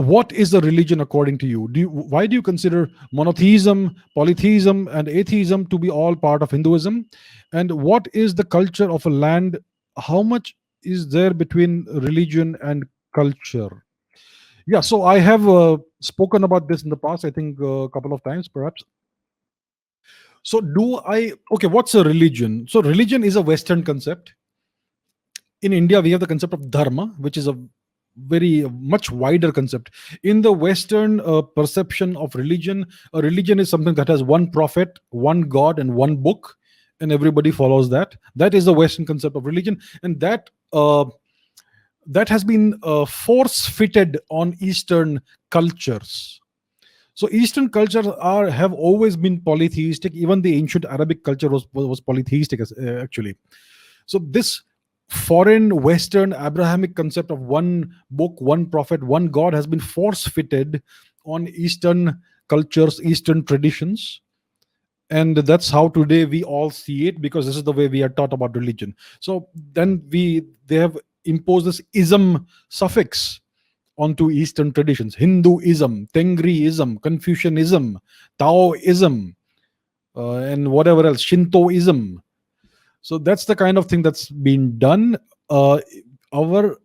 what is the religion according to you? Why do you consider monotheism, polytheism, and atheism to be all part of Hinduism? And what is the culture of a land? How much is there between religion and culture? Yeah, so I have spoken about this in the past, I think a couple of times perhaps. So, okay, what's a religion? So, religion is a Western concept. In India, we have the concept of dharma, which is a very much wider concept. In the Western perception of religion, a religion is something that has one prophet, one God, and one book, and everybody follows that. That is the Western concept of religion, and that has been force fitted on Eastern cultures. So Eastern cultures have always been polytheistic. Even the ancient Arabic culture was polytheistic actually. So this foreign Western Abrahamic concept of one book, one prophet, one God has been force fitted on Eastern cultures, Eastern traditions. And that's how today we all see it, because this is the way we are taught about religion. So then they have imposed this ism suffix onto Eastern traditions: Hinduism, Tengriism, Confucianism, Taoism, and whatever else, Shintoism. So that's the kind of thing that's been done. Our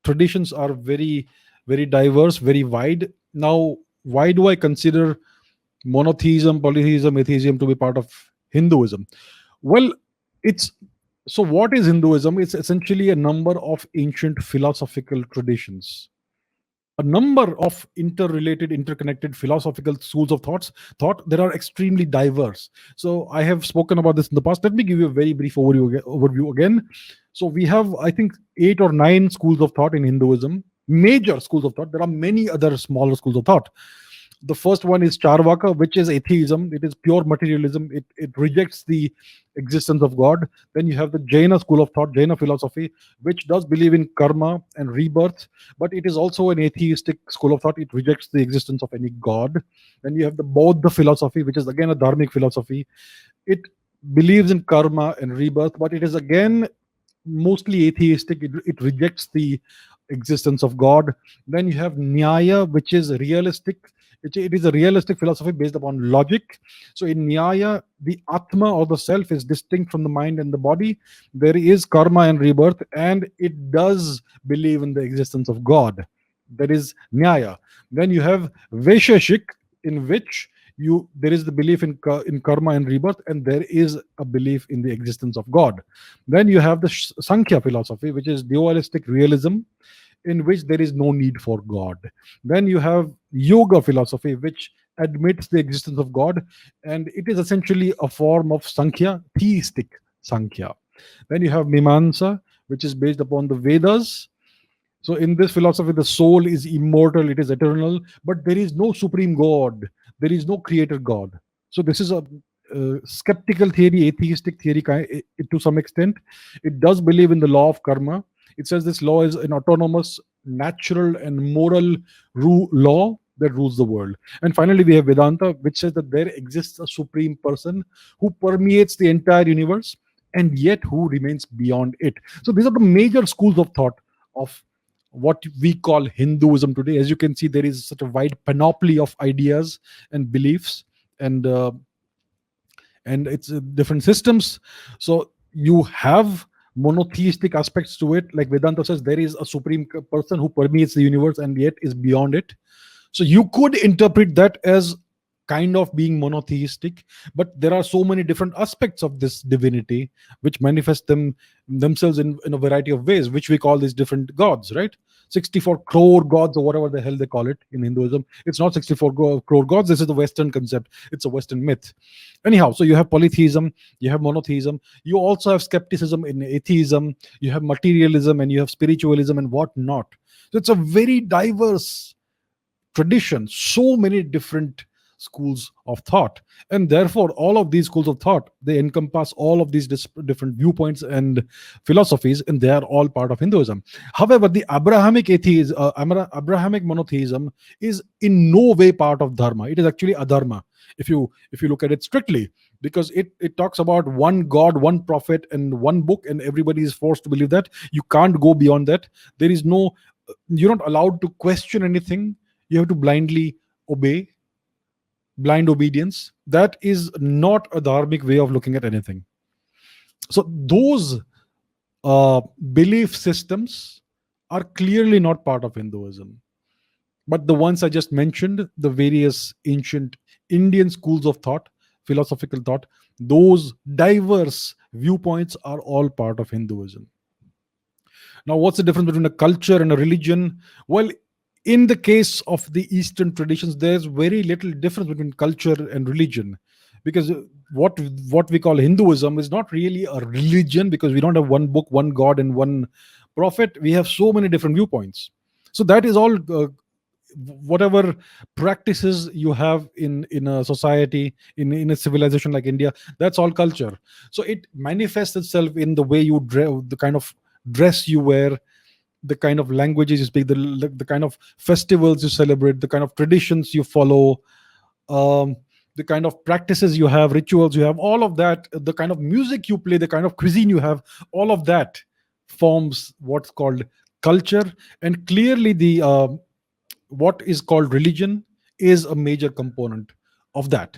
traditions are very, very diverse, very wide. Now, why do I consider monotheism, polytheism, atheism to be part of Hinduism? Well, it's so what is Hinduism? It's essentially a number of ancient philosophical traditions, a number of interrelated, interconnected philosophical schools of thought that are extremely diverse. So I have spoken about this in the past. Let me give you a very brief overview again. So we have, I think, 8 or 9 schools of thought in Hinduism, major schools of thought. There are many other smaller schools of thought. The first one is Charvaka, which is atheism. It is pure materialism. It rejects the existence of God. Then you have the Jaina school of thought, Jaina philosophy, which does believe in karma and rebirth, but it is also an atheistic school of thought. It rejects the existence of any God. Then you have the Bauddha philosophy, which is again a dharmic philosophy. It believes in karma and rebirth, but it is again mostly atheistic. It rejects the existence of God. Then you have Nyaya, which is realistic. It is a realistic philosophy based upon logic. So in Nyaya, the Atma or the self is distinct from the mind and the body. There is karma and rebirth, and it does believe in the existence of God. That is Nyaya. Then you have Vaisheshik, in which there is the belief in karma and rebirth, and there is a belief in the existence of God. Then you have the Sankhya philosophy, which is dualistic realism, in which there is no need for God. Then you have yoga philosophy, which admits the existence of God, and it is essentially a form of Sankhya, theistic Sankhya. Then you have Mimamsa, which is based upon the Vedas. So in this philosophy, the soul is immortal, it is eternal, but there is no supreme God, there is no creator God. So this is a skeptical theory, atheistic theory to some extent. It does believe in the law of karma. It says this law is an autonomous, natural, and moral law that rules the world. And finally, we have Vedanta, which says that there exists a supreme person who permeates the entire universe and yet who remains beyond it. So these are the major schools of thought of what we call Hinduism today. As you can see, there is such a wide panoply of ideas and beliefs, and it's different systems. So you have monotheistic aspects to it. Like Vedanta says, there is a supreme person who permeates the universe and yet is beyond it. So you could interpret that as kind of being monotheistic, but there are so many different aspects of this divinity which manifest themselves in a variety of ways, which we call these different gods, right? 64 crore gods, or whatever the hell they call it in Hinduism. It's not 64 crore gods. This is the Western concept. It's a Western myth. Anyhow, so you have polytheism, you have monotheism, you also have skepticism in atheism, you have materialism, and you have spiritualism and whatnot. So it's a very diverse tradition, so many different schools of thought, and therefore all of these schools of thought, they encompass all of these different viewpoints and philosophies, and they are all part of Hinduism. However, the Abrahamic Abrahamic monotheism is in no way part of dharma. It is actually adharma if you look at it strictly, because it talks about one God, one prophet, and one book, and everybody is forced to believe that. You can't go beyond that. There is no, you're not allowed to question anything. You have to blindly obey, blind obedience. That is not a dharmic way of looking at anything. So those uh, belief systems are clearly not part of Hinduism. But the ones I just mentioned, the various ancient Indian schools of thought, philosophical thought, those diverse viewpoints are all part of Hinduism. Now, what's the difference between a culture and a religion? Well, in the case of the Eastern traditions, there's very little difference between culture and religion, because what what we call Hinduism is not really a religion, because we don't have one book, one God, and one prophet. We have so many different viewpoints. So that is all. Whatever practices you have in a society, in a civilization like India, that's all culture. So it manifests itself in the way you dress, the kind of dress you wear, the kind of languages you speak, the kind of festivals you celebrate, the kind of traditions you follow, um, the kind of practices you have, rituals you have, all of that, the kind of music you play, the kind of cuisine you have, all of that forms what's called culture. And clearly the what is called religion is a major component of that.